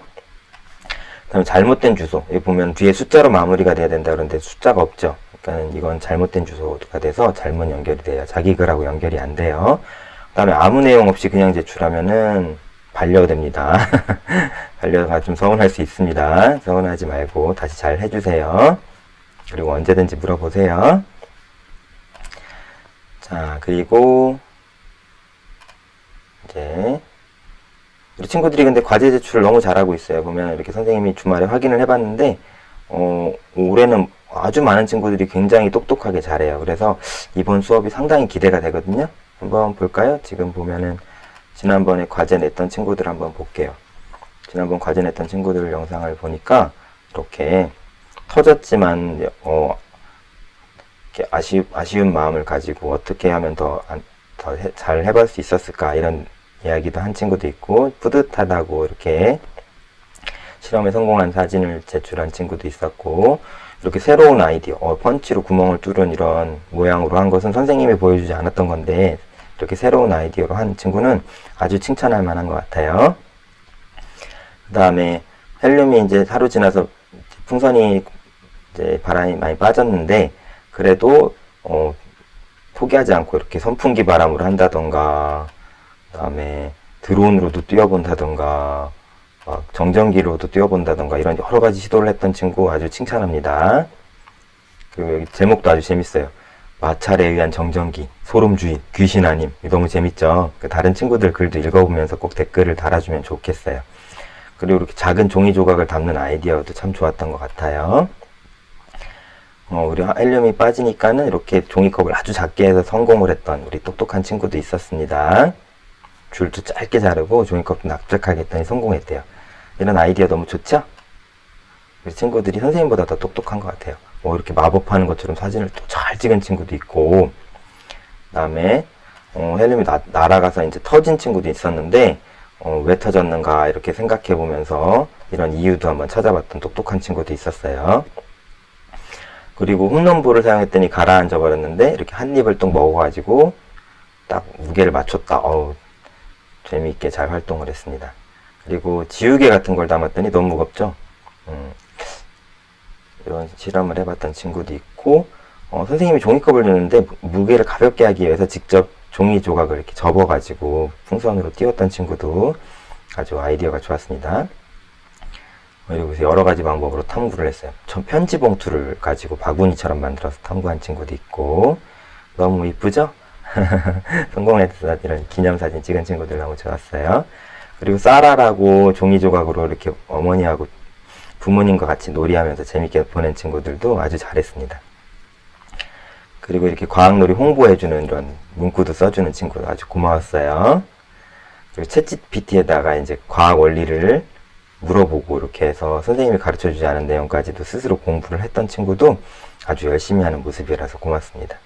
그 다음에 잘못된 주소. 여기 보면 뒤에 숫자로 마무리가 돼야 된다 그러는데 숫자가 없죠. 그러니까 이건 잘못된 주소가 돼서 잘못 연결이 돼요. 자기 글하고 연결이 안 돼요. 그 다음에 아무 내용 없이 그냥 제출하면은 반려됩니다. 반려가 좀 서운할 수 있습니다. 서운하지 말고 다시 잘 해주세요. 그리고 언제든지 물어보세요. 자, 그리고 이제 우리 친구들이 근데 과제 제출을 너무 잘하고 있어요. 보면 이렇게 선생님이 주말에 확인을 해봤는데 올해는 아주 많은 친구들이 굉장히 똑똑하게 잘해요. 그래서 이번 수업이 상당히 기대가 되거든요. 한번 볼까요? 지금 보면은 지난번에 과제 냈던 친구들 한번 볼게요. 지난번 과제 냈던 친구들 영상을 보니까 이렇게 터졌지만 이렇게 아쉬운 마음을 가지고 어떻게 하면 더 잘 해볼 수 있었을까 이런 이야기도 한 친구도 있고 뿌듯하다고 이렇게 실험에 성공한 사진을 제출한 친구도 있었고 이렇게 새로운 아이디어 펀치로 구멍을 뚫은 이런 모양으로 한 것은 선생님이 보여주지 않았던 건데 이렇게 새로운 아이디어로 한 친구는 아주 칭찬할 만한 것 같아요. 그 다음에 헬륨이 이제 하루 지나서 풍선이 이제 바람이 많이 빠졌는데 그래도 포기하지 않고 이렇게 선풍기 바람으로 한다던가 그 다음에 드론으로도 뛰어본다던가 막 정전기로도 뛰어본다던가 이런 여러 가지 시도를 했던 친구 아주 칭찬합니다. 그리고 여기 제목도 아주 재밌어요. 마찰에 의한 정전기, 소름주의, 귀신 아님. 너무 재밌죠? 다른 친구들 글도 읽어보면서 꼭 댓글을 달아주면 좋겠어요. 그리고 이렇게 작은 종이 조각을 담는 아이디어도 참 좋았던 것 같아요. 우리 헬륨이 빠지니까는 이렇게 종이컵을 아주 작게 해서 성공을 했던 우리 똑똑한 친구도 있었습니다. 줄도 짧게 자르고 종이컵도 납작하게 했더니 성공했대요. 이런 아이디어 너무 좋죠? 우리 친구들이 선생님보다 더 똑똑한 것 같아요. 이렇게 마법하는 것처럼 사진을 또 잘 찍은 친구도 있고, 그 다음에 헬륨이 날아가서 이제 터진 친구도 있었는데, 왜 터졌는가 이렇게 생각해 보면서 이런 이유도 한번 찾아봤던 똑똑한 친구도 있었어요. 그리고 홈런볼을 사용했더니 가라앉아 버렸는데 이렇게 한 입을 또 먹어가지고 딱 무게를 맞췄다. 재미있게 잘 활동을 했습니다. 그리고 지우개 같은 걸 담았더니 너무 무겁죠? 이런 실험을 해봤던 친구도 있고, 선생님이 종이컵을 주는데 무게를 가볍게 하기 위해서 직접 종이 조각을 이렇게 접어가지고 풍선으로 띄웠던 친구도 아주 아이디어가 좋았습니다. 그리고 여러 가지 방법으로 탐구를 했어요. 편지 봉투를 가지고 바구니처럼 만들어서 탐구한 친구도 있고, 너무 이쁘죠? 성공해서 이런 기념사진 찍은 친구들 너무 좋았어요. 그리고 사라라고 종이 조각으로 이렇게 어머니하고 부모님과 같이 놀이하면서 재밌게 보낸 친구들도 아주 잘했습니다. 그리고 이렇게 과학놀이 홍보해주는 이런 문구도 써주는 친구도 아주 고마웠어요. 그리고 챗GPT에다가 이제 과학 원리를 물어보고 이렇게 해서 선생님이 가르쳐주지 않은 내용까지도 스스로 공부를 했던 친구도 아주 열심히 하는 모습이라서 고맙습니다.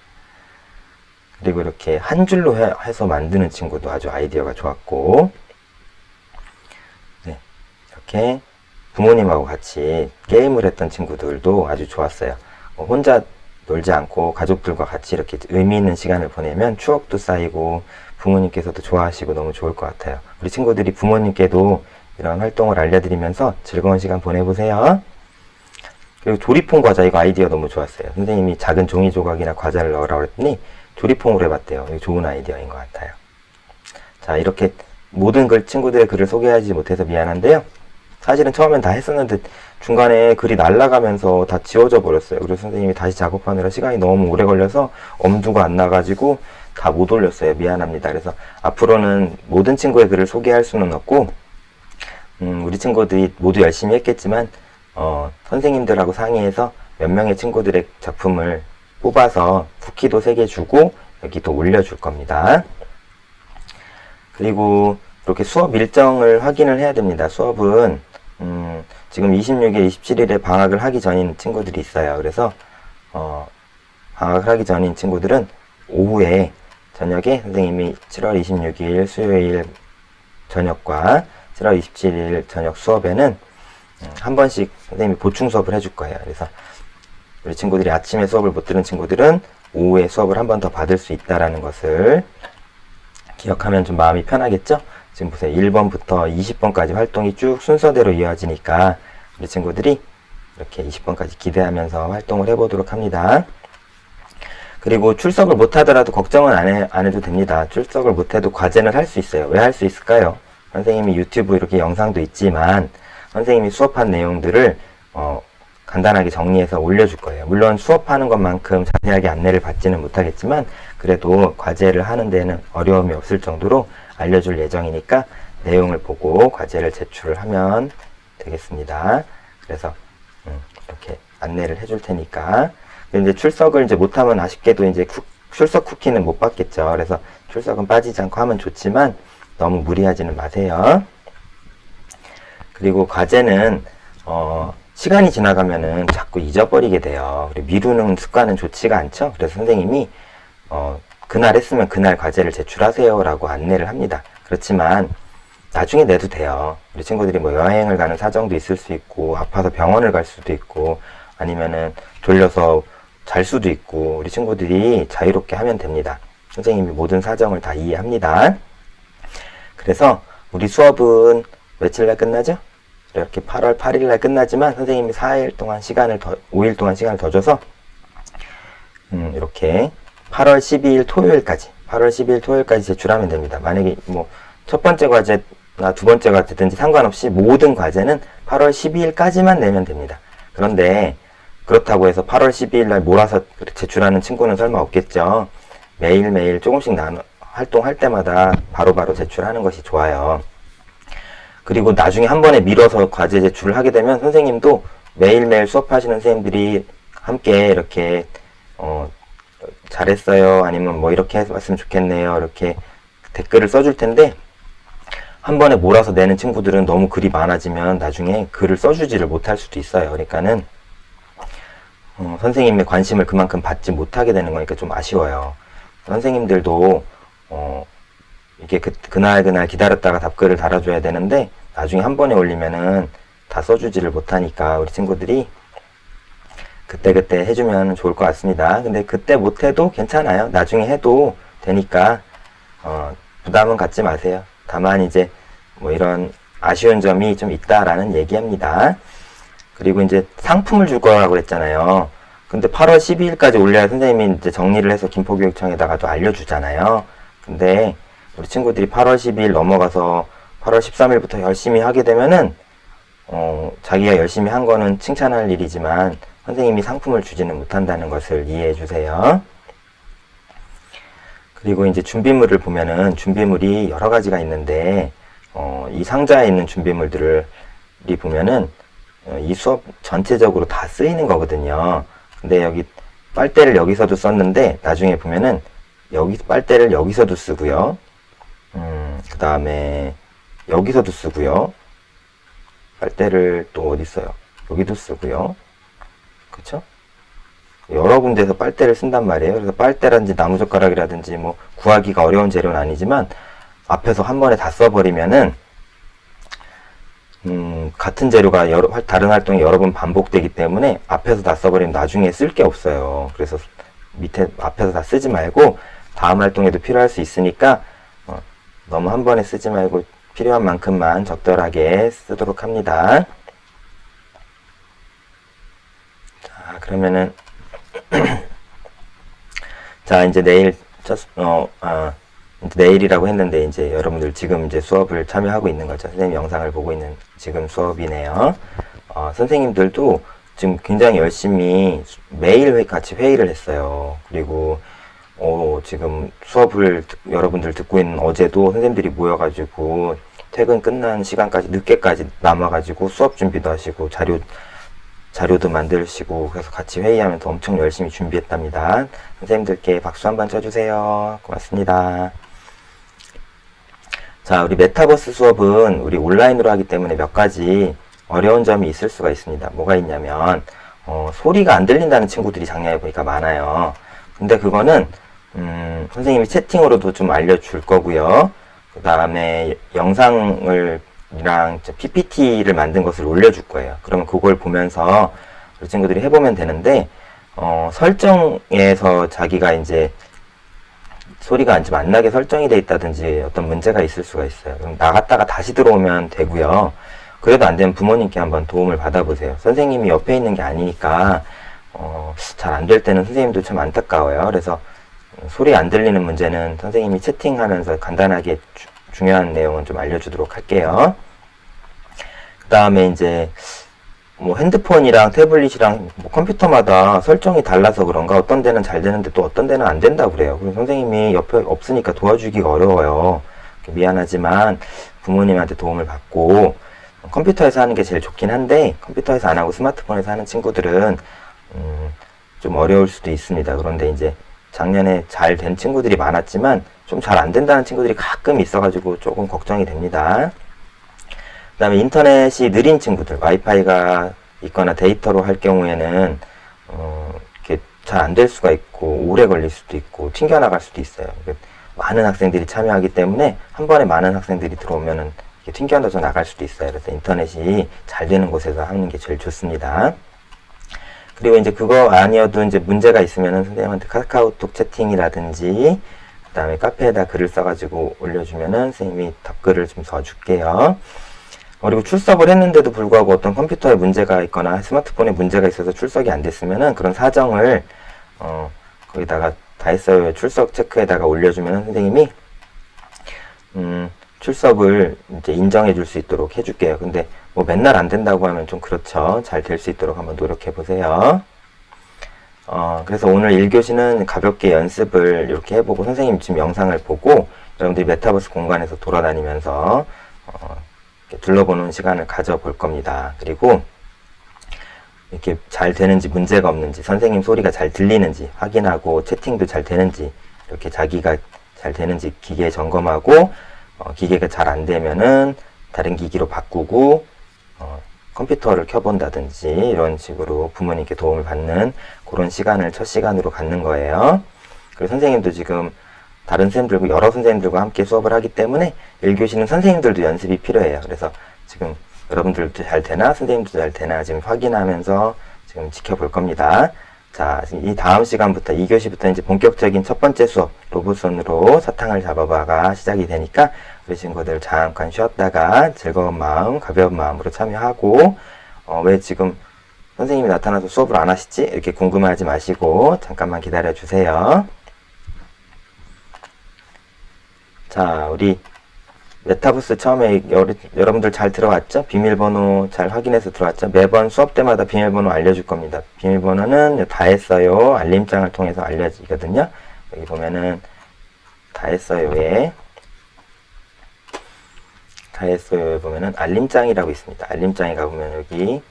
그리고 이렇게 한 줄로 해서 만드는 친구도 아주 아이디어가 좋았고, 네, 이렇게 부모님하고 같이 게임을 했던 친구들도 아주 좋았어요. 혼자 놀지 않고 가족들과 같이 이렇게 의미 있는 시간을 보내면 추억도 쌓이고 부모님께서도 좋아하시고 너무 좋을 것 같아요. 우리 친구들이 부모님께도 이런 활동을 알려드리면서 즐거운 시간 보내보세요. 그리고 조리퐁 과자, 이거 아이디어 너무 좋았어요. 선생님이 작은 종이 조각이나 과자를 넣으라고 했더니 조리퐁으로 해봤대요. 이거 좋은 아이디어인 것 같아요. 자, 이렇게 모든 친구들의 글을 소개하지 못해서 미안한데요. 사실은 처음엔 다 했었는데 중간에 글이 날아가면서 다 지워져 버렸어요. 그래서 선생님이 다시 작업하느라 시간이 너무 오래 걸려서 엄두가 안 나가지고 다 못 올렸어요. 미안합니다. 그래서 앞으로는 모든 친구의 글을 소개할 수는 없고, 우리 친구들이 모두 열심히 했겠지만 선생님들하고 상의해서 몇 명의 친구들의 작품을 뽑아서 쿠키도 3개 주고 여기 또 올려줄 겁니다. 그리고 이렇게 수업 일정을 확인을 해야 됩니다. 수업은 지금 26일, 27일에 방학을 하기 전인 친구들이 있어요. 그래서 방학을 하기 전인 친구들은 오후에 저녁에 선생님이 7월 26일 수요일 저녁과 7월 27일 저녁 수업에는 한 번씩 선생님이 보충 수업을 해줄 거예요. 그래서 우리 친구들이 아침에 수업을 못 들은 친구들은 오후에 수업을 한 번 더 받을 수 있다라는 것을 기억하면 좀 마음이 편하겠죠? 지금 보세요. 1번부터 20번까지 활동이 쭉 순서대로 이어지니까 우리 친구들이 이렇게 20번까지 기대하면서 활동을 해보도록 합니다. 그리고 출석을 못하더라도 걱정은 안 해도 됩니다. 출석을 못해도 과제는 할 수 있어요. 왜 할 수 있을까요? 선생님이 유튜브 이렇게 영상도 있지만 선생님이 수업한 내용들을 간단하게 정리해서 올려줄 거예요. 물론 수업하는 것만큼 자세하게 안내를 받지는 못하겠지만 그래도 과제를 하는 데는 어려움이 없을 정도로 알려줄 예정이니까 내용을 보고 과제를 제출을 하면 되겠습니다. 그래서 이렇게 안내를 해줄 테니까. 근데 이제 출석을 이제 못하면 아쉽게도 이제 출석 쿠키는 못 받겠죠. 그래서 출석은 빠지지 않고 하면 좋지만 너무 무리하지는 마세요. 그리고 과제는 시간이 지나가면은 자꾸 잊어버리게 돼요. 그리고 미루는 습관은 좋지가 않죠. 그래서 선생님이 그날 했으면 그날 과제를 제출하세요 라고 안내를 합니다. 그렇지만 나중에 내도 돼요. 우리 친구들이 뭐 여행을 가는 사정도 있을 수 있고 아파서 병원을 갈 수도 있고 아니면은 졸려서 잘 수도 있고 우리 친구들이 자유롭게 하면 됩니다. 선생님이 모든 사정을 다 이해합니다. 그래서 우리 수업은 며칠날 끝나죠? 이렇게 8월 8일날 끝나지만 선생님이 4일 동안 5일 동안 시간을 더 줘서 이렇게 8월 12일 토요일까지 제출하면 됩니다. 만약에 뭐 첫 번째 과제나 두 번째 과제든지 상관없이 모든 과제는 8월 12일까지만 내면 됩니다. 그런데 그렇다고 해서 8월 12일날 몰아서 제출하는 친구는 설마 없겠죠. 매일매일 조금씩 활동할 때마다 바로바로 제출하는 것이 좋아요. 그리고 나중에 한 번에 밀어서 과제 제출을 하게 되면 선생님도 매일매일 수업하시는 선생님들이 함께 이렇게 잘했어요, 아니면 뭐 이렇게 했으면 좋겠네요, 이렇게 댓글을 써줄 텐데, 한 번에 몰아서 내는 친구들은 너무 글이 많아지면 나중에 글을 써주지를 못할 수도 있어요. 그러니까는 선생님의 관심을 그만큼 받지 못하게 되는 거니까 좀 아쉬워요. 선생님들도 이게 그날 기다렸다가 답글을 달아줘야 되는데, 나중에 한 번에 올리면은 다 써주지를 못하니까 우리 친구들이 그때그때 해주면 좋을 것 같습니다. 근데 그때 못해도 괜찮아요. 나중에 해도 되니까 부담은 갖지 마세요. 다만 이제 뭐 이런 아쉬운 점이 좀 있다라는 얘기합니다. 그리고 이제 상품을 줄 거라고 그랬잖아요. 근데 8월 12일까지 올려야 선생님이 이제 정리를 해서 김포교육청에다가도 알려주잖아요. 근데 우리 친구들이 8월 12일 넘어가서 8월 13일부터 열심히 하게 되면은 자기가 열심히 한 거는 칭찬할 일이지만 선생님이 상품을 주지는 못한다는 것을 이해해 주세요. 그리고 이제 준비물을 보면은 준비물이 여러 가지가 있는데 이 상자에 있는 준비물들을 보면은 이 수업 전체적으로 다 쓰이는 거거든요. 근데 여기 빨대를 여기서도 썼는데 나중에 보면은 여기 빨대를 여기서도 쓰고요. 그 다음에 여기서도 쓰고요. 빨대를 또 어디 써요? 여기도 쓰고요. 그쵸? 여러 군데에서 빨대를 쓴단 말이에요. 그래서 빨대라든지 나무젓가락이라든지 뭐 구하기가 어려운 재료는 아니지만 앞에서 한 번에 다 써버리면은 같은 재료가 다른 활동이 여러 번 반복되기 때문에 앞에서 다 써버리면 나중에 쓸 게 없어요. 그래서 밑에 앞에서 다 쓰지 말고 다음 활동에도 필요할 수 있으니까 너무 한 번에 쓰지 말고 필요한 만큼만 적절하게 쓰도록 합니다. 자, 그러면은 자, 이제 내일 이제 내일이라고 했는데 이제 여러분들 지금 이제 수업을 참여하고 있는 거죠. 선생님 영상을 보고 있는 지금 수업이네요. 선생님들도 지금 굉장히 열심히 매일 같이 회의를 했어요. 그리고 지금 수업을 여러분들 듣고 있는 어제도 선생님들이 모여가지고 퇴근 끝난 시간까지 늦게까지 남아가지고 수업 준비도 하시고 자료도 만드시고 그래서 같이 회의하면서 엄청 열심히 준비했답니다. 선생님들께 박수 한번 쳐주세요. 고맙습니다. 자, 우리 메타버스 수업은 우리 온라인으로 하기 때문에 몇 가지 어려운 점이 있을 수가 있습니다. 뭐가 있냐면 소리가 안 들린다는 친구들이 작년에 보니까 많아요. 근데 그거는 선생님이 채팅으로도 좀 알려줄 거고요. 그 다음에 영상을 PPT를 만든 것을 올려줄 거예요. 그러면 그걸 보면서 우리 친구들이 해보면 되는데 설정에서 자기가 이제 소리가 좀 안 나게 설정이 돼 있다든지 어떤 문제가 있을 수가 있어요. 그럼 나갔다가 다시 들어오면 되고요. 그래도 안 되면 부모님께 한번 도움을 받아보세요. 선생님이 옆에 있는 게 아니니까 잘 안 될 때는 선생님도 참 안타까워요. 그래서 소리 안 들리는 문제는 선생님이 채팅하면서 간단하게 중요한 내용은 좀 알려주도록 할게요. 그 다음에 이제 뭐 핸드폰이랑 태블릿이랑 뭐 컴퓨터마다 설정이 달라서 그런가 어떤 데는 잘 되는데 또 어떤 데는 안 된다고 그래요. 그래서 선생님이 옆에 없으니까 도와주기가 어려워요. 미안하지만 부모님한테 도움을 받고 컴퓨터에서 하는 게 제일 좋긴 한데 컴퓨터에서 안 하고 스마트폰에서 하는 친구들은 좀 어려울 수도 있습니다. 그런데 이제 작년에 잘 된 친구들이 많았지만 좀 잘 안 된다는 친구들이 가끔 있어가지고 조금 걱정이 됩니다. 그 다음에 인터넷이 느린 친구들, 와이파이가 있거나 데이터로 할 경우에는 이렇게 잘 안 될 수가 있고 오래 걸릴 수도 있고 튕겨나갈 수도 있어요. 많은 학생들이 참여하기 때문에 한 번에 많은 학생들이 들어오면은 튕겨나서 나갈 수도 있어요. 그래서 인터넷이 잘 되는 곳에서 하는 게 제일 좋습니다. 그리고 이제 그거 아니어도 이제 문제가 있으면은 선생님한테 카카오톡 채팅이라든지 그 다음에 카페에다 글을 써가지고 올려주면은 선생님이 답글을 좀 써줄게요. 그리고 출석을 했는데도 불구하고 어떤 컴퓨터에 문제가 있거나 스마트폰에 문제가 있어서 출석이 안 됐으면은 그런 사정을 거기다가 다 했어요 출석 체크에다가 올려주면은 선생님이 출석을 이제 인정해 줄 수 있도록 해줄게요. 근데 뭐 맨날 안 된다고 하면 좀 그렇죠. 잘 될 수 있도록 한번 노력해 보세요. 그래서 오늘 1교시는 가볍게 연습을 이렇게 해보고 선생님 지금 영상을 보고 여러분들이 메타버스 공간에서 돌아다니면서 둘러보는 시간을 가져볼 겁니다. 그리고 이렇게 잘 되는지 문제가 없는지 선생님 소리가 잘 들리는지 확인하고 채팅도 잘 되는지 이렇게 자기가 잘 되는지 기계 점검하고 기계가 잘 안 되면은 다른 기기로 바꾸고 컴퓨터를 켜본다든지 이런 식으로 부모님께 도움을 받는 그런 시간을 첫 시간으로 갖는 거예요. 그리고 선생님도 지금 다른 선생님들과 여러 선생님들과 함께 수업을 하기 때문에 1교시는 선생님들도 연습이 필요해요. 그래서 지금 여러분들도 잘 되나 선생님도 잘 되나 지금 확인하면서 지금 지켜볼 겁니다. 자, 이 다음 시간부터 2교시부터 이제 본격적인 첫 번째 수업 로봇손으로 사탕을 잡아봐가 시작이 되니까 우리 친구들 잠깐 쉬었다가 즐거운 마음, 가벼운 마음으로 참여하고 왜 지금 선생님이 나타나서 수업을 안 하시지? 이렇게 궁금해하지 마시고 잠깐만 기다려 주세요. 자, 우리 메타버스 처음에 여러분들 잘 들어왔죠? 비밀번호 잘 확인해서 들어왔죠? 매번 수업 때마다 비밀번호 알려줄 겁니다. 비밀번호는 다 했어요. 알림장을 통해서 알려지거든요. 여기 보면은 다 했어요에 보면은 알림장이라고 있습니다. 알림장에 가보면 여기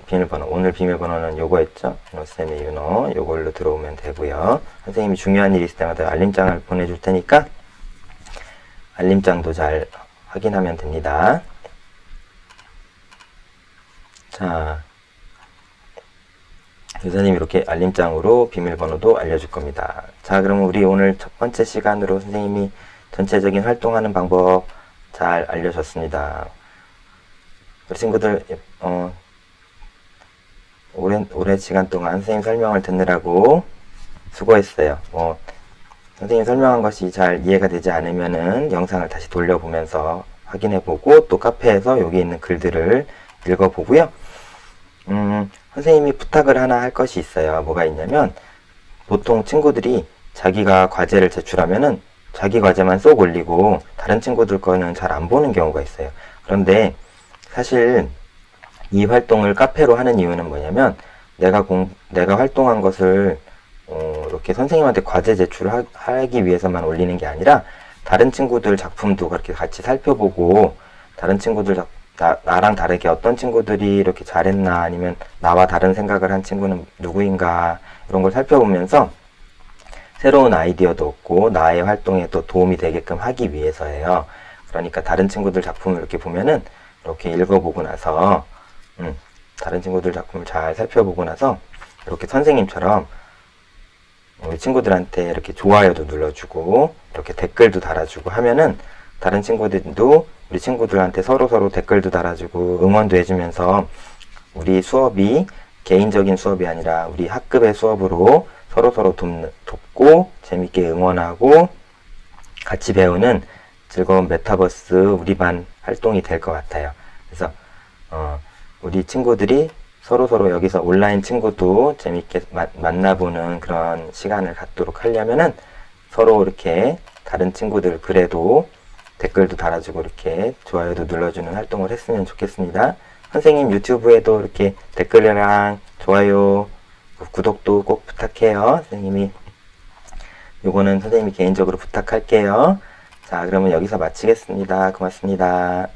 비밀번호, 오늘 비밀번호는 요거였죠? 노쌤의 윤호, 요걸로 들어오면 되고요. 선생님이 중요한 일이 있을 때마다 알림장을 보내줄 테니까 알림장도 잘 확인하면 됩니다. 자, 교사님이 이렇게 알림장으로 비밀번호도 알려줄 겁니다. 자, 그럼 우리 오늘 첫 번째 시간으로 선생님이 전체적인 활동하는 방법 잘 알려줬습니다. 우리 친구들 오랜 시간 동안 선생님 설명을 듣느라고 수고했어요. 선생님 설명한 것이 잘 이해가 되지 않으면은 영상을 다시 돌려보면서 확인해보고 또 카페에서 여기 있는 글들을 읽어보고요. 선생님이 부탁을 하나 할 것이 있어요. 뭐가 있냐면 보통 친구들이 자기가 과제를 제출하면은 자기 과제만 쏙 올리고 다른 친구들 거는 잘 안 보는 경우가 있어요. 그런데 사실 이 활동을 카페로 하는 이유는 뭐냐면 내가 활동한 것을 이렇게 선생님한테 과제 제출을 하기 위해서만 올리는 게 아니라 다른 친구들 작품도 그렇게 같이 살펴보고 다른 친구들 나랑 다르게 어떤 친구들이 이렇게 잘했나 아니면 나와 다른 생각을 한 친구는 누구인가 이런 걸 살펴보면서 새로운 아이디어도 얻고 나의 활동에 또 도움이 되게끔 하기 위해서예요. 그러니까 다른 친구들 작품을 이렇게 보면은 이렇게 읽어보고 나서 다른 친구들 작품을 잘 살펴보고 나서 이렇게 선생님처럼 우리 친구들한테 이렇게 좋아요도 눌러주고 이렇게 댓글도 달아주고 하면은 다른 친구들도 우리 친구들한테 서로 댓글도 달아주고 응원도 해주면서 우리 수업이 개인적인 수업이 아니라 우리 학급의 수업으로 서로 돕고 재밌게 응원하고 같이 배우는 즐거운 메타버스 우리 반 활동이 될 것 같아요. 그래서 우리 친구들이 서로 여기서 온라인 친구도 재밌게 만나보는 그런 시간을 갖도록 하려면은 서로 이렇게 다른 친구들 글에도 댓글도 달아주고 이렇게 좋아요도 눌러주는 활동을 했으면 좋겠습니다. 선생님 유튜브에도 이렇게 댓글이랑 좋아요, 구독도 꼭 부탁해요. 선생님이 요거는 선생님이 개인적으로 부탁할게요. 자, 그러면 여기서 마치겠습니다. 고맙습니다.